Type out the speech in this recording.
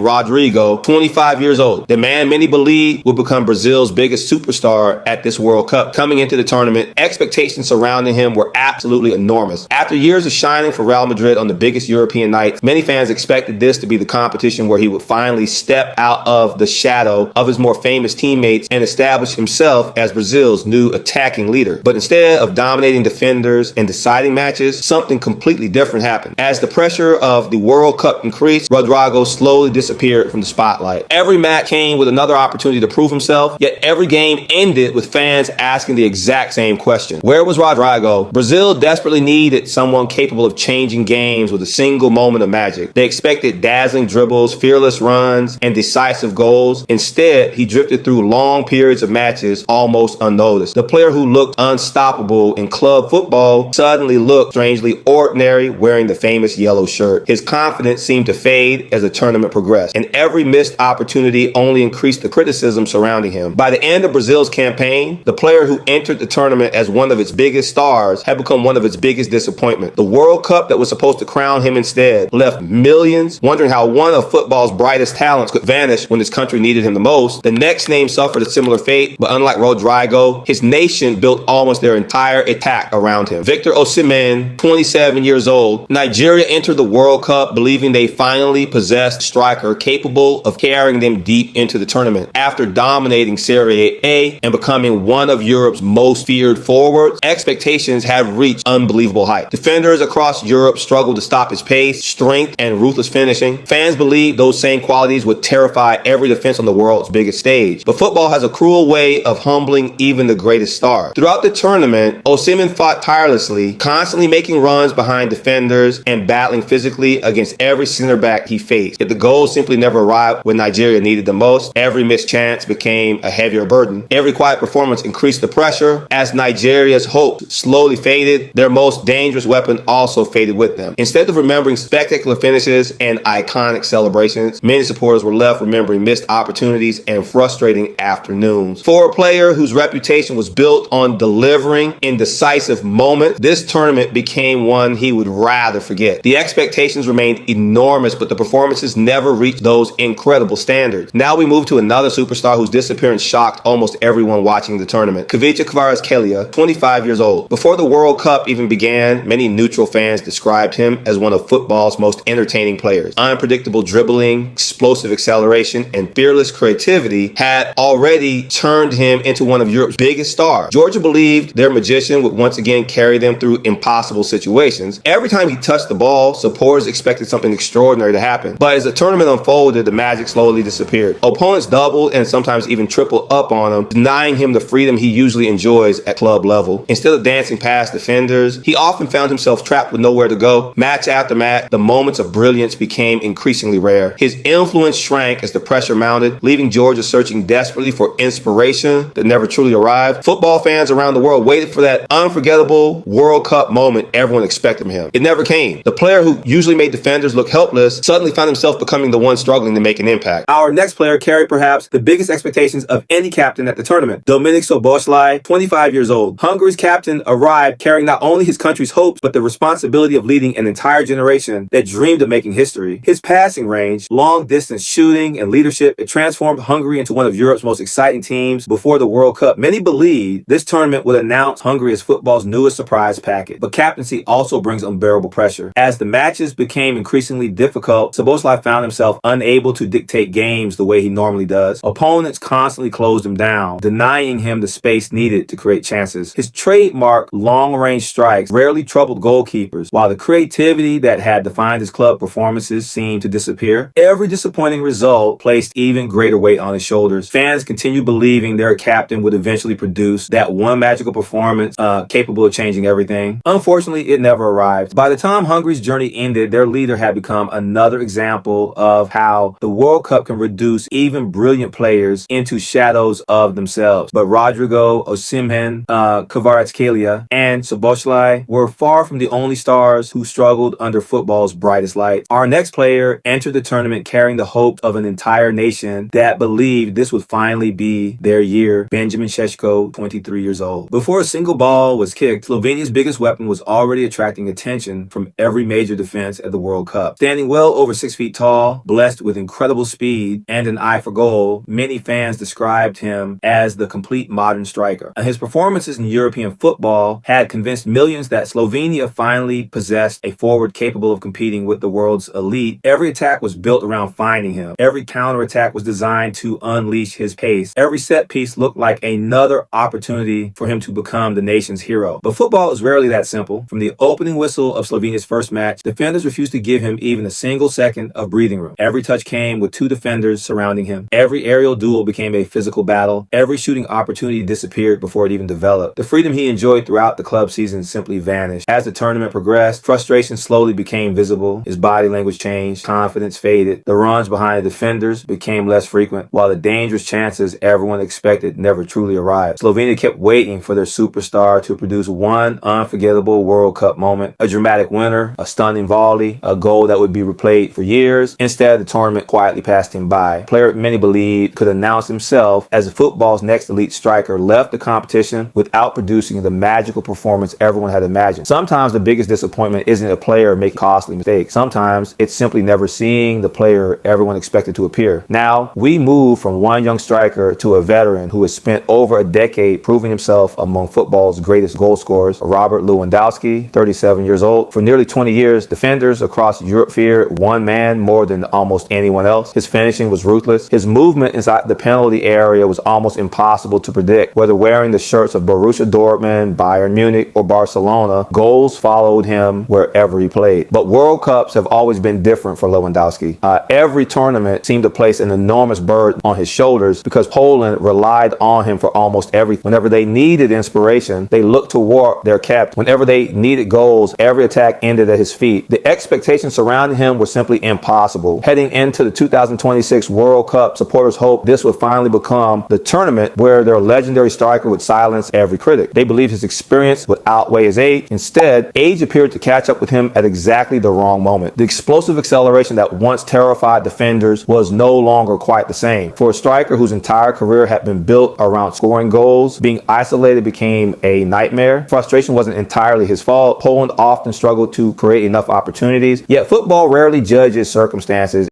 Rodrygo, 25 years old. The man many believe will become Brazil's biggest superstar at this World Cup. Coming into the tournament, expectations surrounding him were absolutely enormous. After years of shining for Real Madrid on the biggest European nights, many fans expected this to be the competition where he would finally step out of the shadow of his more famous teammates and establish himself as Brazil's new attacking leader. But instead of dominating defenders and deciding matches, something completely different happened. As the pressure of the World Cup increased, Rodrygo slowly disappeared from the spotlight. Every match came with another opportunity to prove himself, yet every game ended with fans asking the exact same question. Where was Rodrygo? Brazil desperately needed someone capable of changing games with a single moment of magic. They expected dazzling dribbles, fearless runs, and decisive goals. Instead, he drifted through long periods of matches almost unnoticed. The player who looked unstoppable in club football suddenly looked strangely ordinary wearing the famous yellow shirt. His confidence seemed to fade as the tournament progressed, and every missed opportunity only increased the criticism surrounding him. By the end of Brazil's campaign, the player who entered the tournament as one of its biggest stars had become one of its biggest disappointments. The World Cup that was supposed to crown him instead left millions wondering how one of football's brightest talents could vanish when his country needed him the most. The next name suffered a similar fate, but unlike Rodrygo, his nation built almost their entire attack around him. Victor Osimhen, 27 years old. Nigeria entered the World Cup believing they finally possessed a striker capable of carrying them deep into the tournament. After dominating Serie A and becoming one of Europe's most feared forwards, expectations have reached unbelievable heights. Defenders across Europe struggled to stop his pace, strength, and ruthless finishing. Fans believed those same qualities would terrify every defense on the world's biggest stage. But football has a cruel way of humbling even the greatest stars. Throughout the tournament, Osimhen fought tirelessly, constantly making runs behind defenders and battling physically against every center back he faced. Yet the goals simply never arrived when Nigeria needed the most. Every missed chance became a heavier burden. Every quiet performance increased the pressure. As Nigeria's hope slowly faded, their most dangerous weapon also faded with them. Instead of remembering spectacular finishes and iconic celebrations, many supporters were left remembering missed opportunities and frustrating afternoons. For a player whose reputation was built on delivering in decisive moments, this tournament became one he would rather forget. The expectations remained enormous, but the performances never reached those incredible standards. Now we move to another superstar whose disappearance shocked almost everyone watching the tournament. Khvicha Kvaratskhelia, 25 years old. Before the World Cup even began, many neutral fans described him as one of football's most entertaining players. Unpredictable dribbling, explosive acceleration, and fearless creativity had already turned him into one of Europe's biggest stars. Georgia believed their magician would once again carry them through impossible situations. Every time he touched the ball, supporters expected something extraordinary to happen. But as the tournament unfolded, the magic slowly disappeared. Opponents doubled and sometimes even tripled up on him, denying him the freedom he usually enjoys at club level. Instead of dancing past defenders, he often found himself trapped with nowhere to go. Match after match, the moments of brilliance became increasingly rare. His influence shrank as the pressure mounted, leaving Georgia searching desperately for inspiration that never truly arrived. Football fans around the world waited for that unforgettable World Cup moment everyone expected from him. It never came. The player who usually made defenders look helpless suddenly found himself becoming the one struggling to make an impact. Our next player carried perhaps the biggest expectations of any captain at the tournament. Dominik Szoboszlai, 25 years old. Hungary's captain arrived carrying not only his country's hopes, but the responsibility of leading an entire generation that dreamed of making history. His passing range, long-distance shooting, and leadership, it transformed Hungary into one of Europe's most exciting teams before the World Cup. Many believed this tournament would announce Hungary as football's newest surprise package. But captaincy also brings unbearable pressure. As the matches became increasingly difficult, Szoboszlai found himself unable to dictate games the way he normally does. Opponents constantly closed him down, denying him the space needed to create chances. His trademark long-range strikes rarely troubled goalkeepers, while the creativity that had defined his club performances seemed to disappear. Every disappointing result placed even greater weight on his shoulders. Fans continued believing their captain would eventually produce that one magical performance capable of changing everything. Unfortunately, it never arrived. By the time Hungary's journey ended, their leader had become another example of how the World Cup can reduce even brilliant players into shadows of themselves. But Rodrygo, Osimhen, Kvaratskhelia, and Szoboszlai were far from the only stars who struggled under football's brightest light. Our next player entered the tournament carrying the hope of an entire nation that believed this would finally be their year. Benjamin Šeško, 23 years old. Before a single ball was kicked, Slovenia's biggest weapon was already attracting attention from every major defense at the World Cup. Standing well over 6 feet tall, blessed with incredible speed and an eye for goal, many fans described him as the complete modern striker. And his performances in European football had convinced millions that Slovenia finally possessed a forward capable of competing with the world's elite. Every attack was built around finding him. Every counterattack was designed to unleash his pace. Every set piece looked like another opportunity for him to become the nation's hero. But football is rarely that simple. From the opening whistle of Slovenia's first match, defenders refused to give him even a single second of breathing room. Every touch came with two defenders surrounding him. Every aerial duel became a physical battle. Every shooting opportunity disappeared before it even developed. The freedom he enjoyed throughout the club season simply vanished. As the tournament progressed, frustration slowly became visible. His body language changed. Confidence faded. The runs behind the defenders became less frequent, while the dangerous chances everyone expected never truly arrived. Slovenia kept waiting for their superstar to produce one unforgettable World Cup moment, a dramatic winner, a stunning volley, a goal that would be replayed for years. Instead, the tournament quietly passed him by. A player many believed could announce himself as football's next elite striker left the competition without producing the magical performance everyone had imagined. Sometimes the biggest disappointment isn't a player making costly mistakes. Sometimes it's simply never seeing the player everyone expected to appear. Now, we move from one young striker to a veteran who has spent over a decade proving himself among football's greatest goal scorers, Robert Lewandowski, 37 years old. For nearly 20 years, defenders across Europe feared one man more than almost anyone else. His finishing was ruthless. His movement inside the penalty area was almost impossible to predict. Whether wearing the shirts of Borussia Dortmund, Bayern Munich, or Barcelona, goals followed him wherever he played. But World Cups have always been different for Lewandowski. Every tournament seemed to place an enormous burden on his shoulders because Poland relied on him for almost everything. Whenever they needed inspiration, they looked toward their captain. Whenever they needed goals, every attack ended at his feet. The expectations surrounding him were simply impossible. Heading into the 2026 World Cup, supporters hoped this would finally become the tournament where their legendary striker would silence every critic. They believed his experience would outweigh his age. Instead, age appeared to catch up with him at exactly the wrong moment. The explosive acceleration that once terrified defenders was no longer quite the same. For a striker whose entire career had been built around scoring goals, being isolated became a nightmare. Frustration wasn't entirely his fault. Poland often struggled to create enough opportunities, yet football rarely judges circumstances.